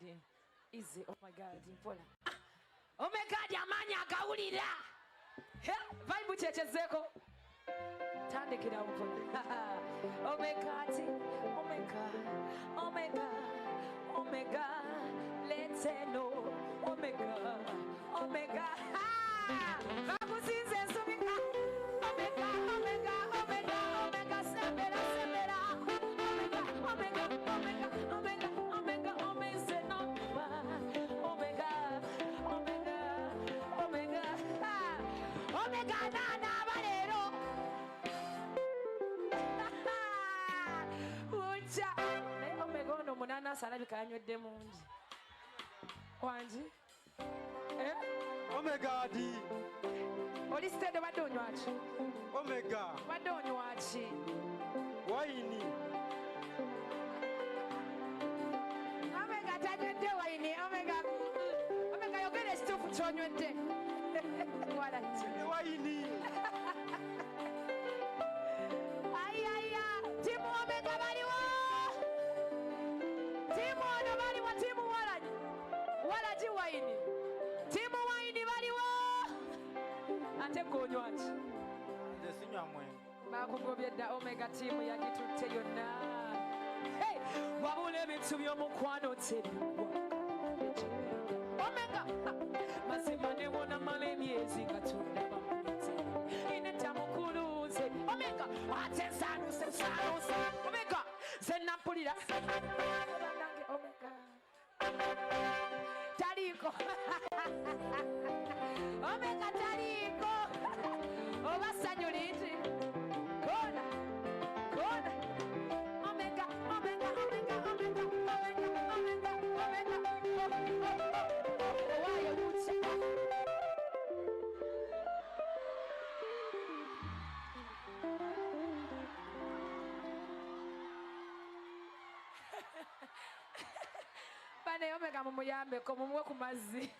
God. Easy. Oh my God. Mpola. Oh my God, amanya agawulira. Vibe chechezeko. Tandikira mpola. Oh my God. Oh my God. Oh my God. Oh my God. Let's know. Oh my God. Oh my God. Ah! Bakusize subika. Oh my God. Oh my God. Oh my God. Oh my God. Sebera sebera. Oh my God. Oh my God. Oh my God. Oh my God. Oh my God. Oh my say no. Oh my God. Oh my God. Oh my God. Ah! Oh my God. Na na balero. Ucha. Oh my God. No munana salabika anywedde mungi. Wanji? Omega D. Oli steady wadde onywa ki? Omega. Wadde onywa ki? Waini. Omega tanywedde waini. Omega yogera ekituufu ky'onywedde. Wala ki? Waini. Ayaya. Timu Omega baliwo. Timu ono baliwo. Timu Walaji. Walaji waini. Timu waini baliwo. Ate gonywa ki? Nze sinywa mwenge. Bakugobye dda Omega timu yagitutte yonna. Hey, wabula ebintu by'omukwano tebiggwa. Omega mazima ne wona mala emyezi nga tonnaba mulize. Ineta mukuluze. Omega ate nsaanuse. Omega ze nampulira. Omega taliiko. Omega taliiko. Oba ssanyu lingi. Gona. Omega. Owaayo buki. Bane Omega mumuyambeko mumuwe ku mazzi.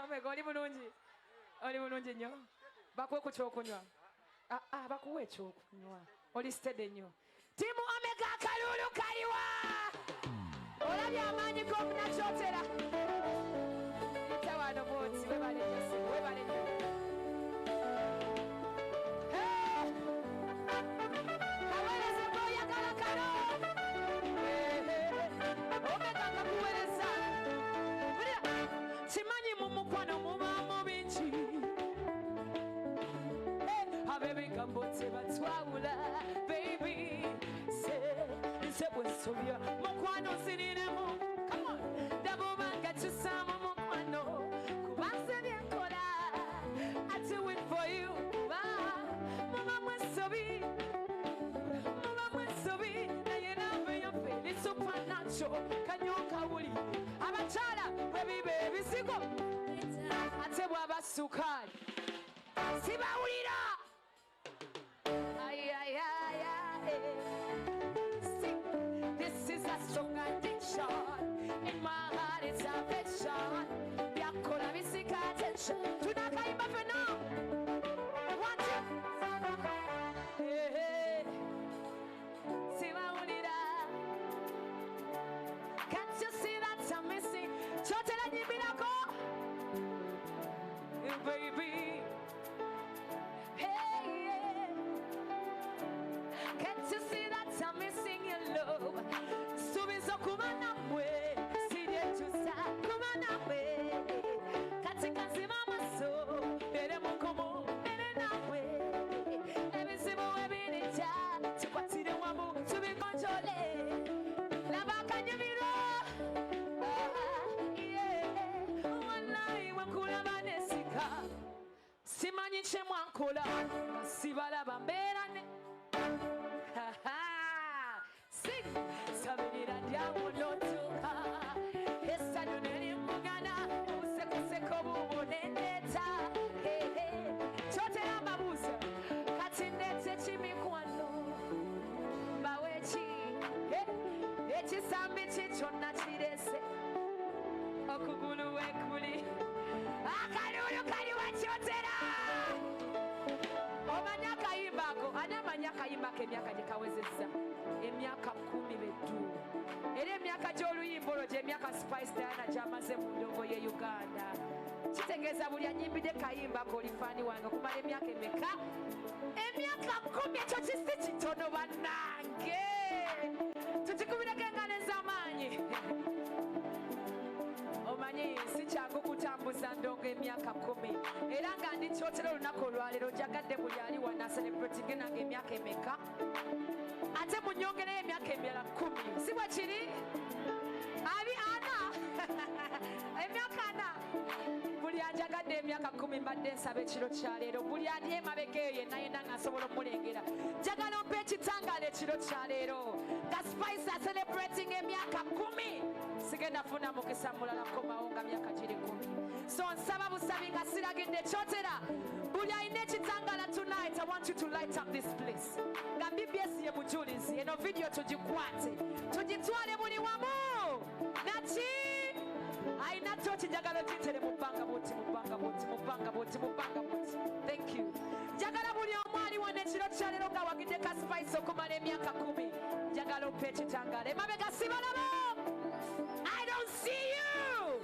Omega oli bulungi. Oli bulungi nnyo. Bakuwe ku kyokunywa. Bakuwe ekyokunywa. Oli steady nnyo. Timu Omega akalulu kaliwa. Olabye amaanyi g'omunakyotera. Yita wano bwoti webale nnyo. Webale nnyo. Kaweereze gw'oyagala kano. Omega kakuweereza. Kimanyi mu mukwano mubaamu bingi. Abebigambo tebatwawula. Baby, nze bwe nsobya mukwano nsiriremu. Come on. Ndabubanga kisaamu mukwano. Kuba nze byenkola. I do it for you. Muba mwesobi. Naye nabe yofe ni supernatural. Kanyoka wuli. Abakyala bwe biba ebizigo. Ate bw'aba sukaali. Sibawulira. See, this is a strong addiction. In my heart it's affection. Byakola bisika attention. Tunakaimba feno. Watch it. Sibawulira. Can't you see that I'm missing? Chotela nyibirako. Baby. Hey, can't you see that I'm missing your love? Subizo kumana mwe, sijechusa kumana mwe. Katika simama so, ere mukomo, ere nawe. Ebisimu ebinija, tukwatire wamu, tubikonjole. Labaka nyemiro, wallahi wakulaba nesika. Simanyi kye mwankola sibalaba mbeerane. Sabirira dyawo n'otuuka essanyu ne limbugana obusekoseko bubunendeeta. Kyotera amabuuzo kati ndeete kimikwano mbawe ki ekisambi ki kyonna kirese okugulu wekuli akalulu kaliwa kyotera. Omanya akayimba ako ani amanya akayimba ako emyaka gye kawezezza? Emyaka 10 beddu. Era emyaka gy'oluyimba olwo gy'emyaka Spice Diana gy'amaze mu ndongo ye Uganda. Kitegeeza buli anyimbidde kayimba k'olifaani wange okumala emyaka emeka? Emyaka 10. Ekyo kisi kitono bannange. Tukikubireko engalo ez'amaanyi. Omanyi si kyangu kutambuza ndongo emyaka 10. Era nga ndikyotera olunaku olwaleero njagadde buli ali wana celebrating nange emyaka emeka? Ate munyongereyo emyaka emirala 10. Si bwe kiri? Abi ana. Emyaka 4. Buli anjagadde emyaka 10 mbadde nsaba ekiro kya leero. Buli ali emabega eyo yenna yenna ng'asobola omulengera. Njagala ompe ekitangaala ekiro kya leero. Nga Spice celebrating emyaka 10. Sigenda funa mukisa mulala komawo nga myaka giri 10. So nsaba busabi nga siragidde kyotera. Buli alina ekitangaala tonight, I want you to light up this place. Nga BBS ye mujulizi, eno video tugikwate. Tugitwale buli wamu. Naki? Aina tochi njagala gitere mu bbanga buti, mu bbanga buti, mu bbanga buti, mu bbanga buti. Thank you. Njagala buli omu ali wano ekiro kya leero nga wagidde ka Spice okumala emyaka 10. Njagala ompe ekitangaala. Emabega sibalaba. I don't see you.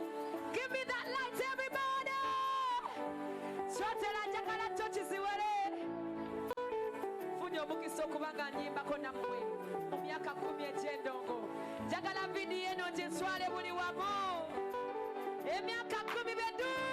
Give me that light, everybody. Chotera njagala tochi ziwere. Funye omukisa okuba nga nyimbako nammwe mu myaka 10 egy'endongo. Njagala vidiyo eno giswale buli wamu. Emyaka 10 bedu.